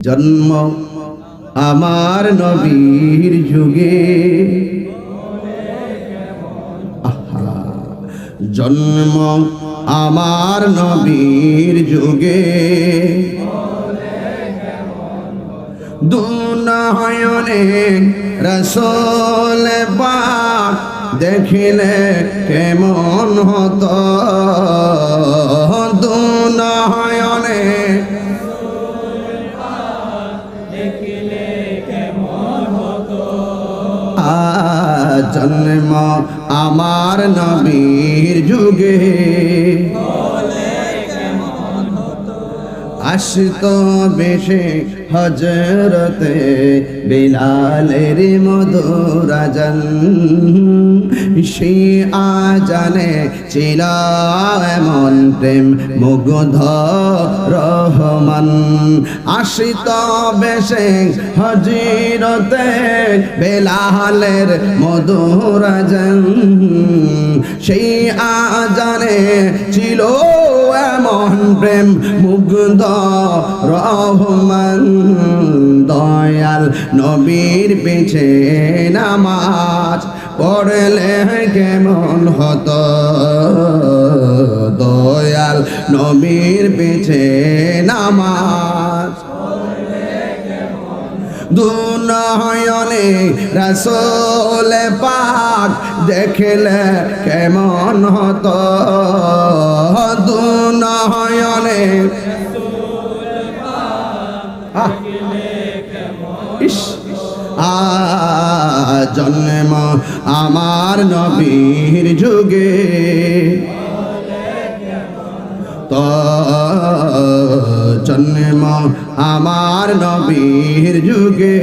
জন্ম আমার নবীর যুগে, জন্ম আমার নবীর যুগে, দুনয়নে রাসূল পাক দেখিলে কেমন হতো, দুনয়নে জন্ম আমার নবীর যুগে, আসতো বেশে হজরতে বিলালের মধুর আজান, সেই আজানে ছিল এমন প্রেম মুগ্ধ রহমান। আসতো বেশে হজরতে বিলালের মধুর আজান, সেই আজানে ছিল এমন প্রেম মুগ্ধ রহমান। দয়াল নবীর পিছে নামাজ পড়লে কেমন হতো, দয়াল নবীর পিছে নামাজ দুনয়নে রাসূল পাক দেখলে কেমন হতো, দুনয়নে জন্ম আমার নবীর যুগে, তো জন্ম আমার নবীর যুগে।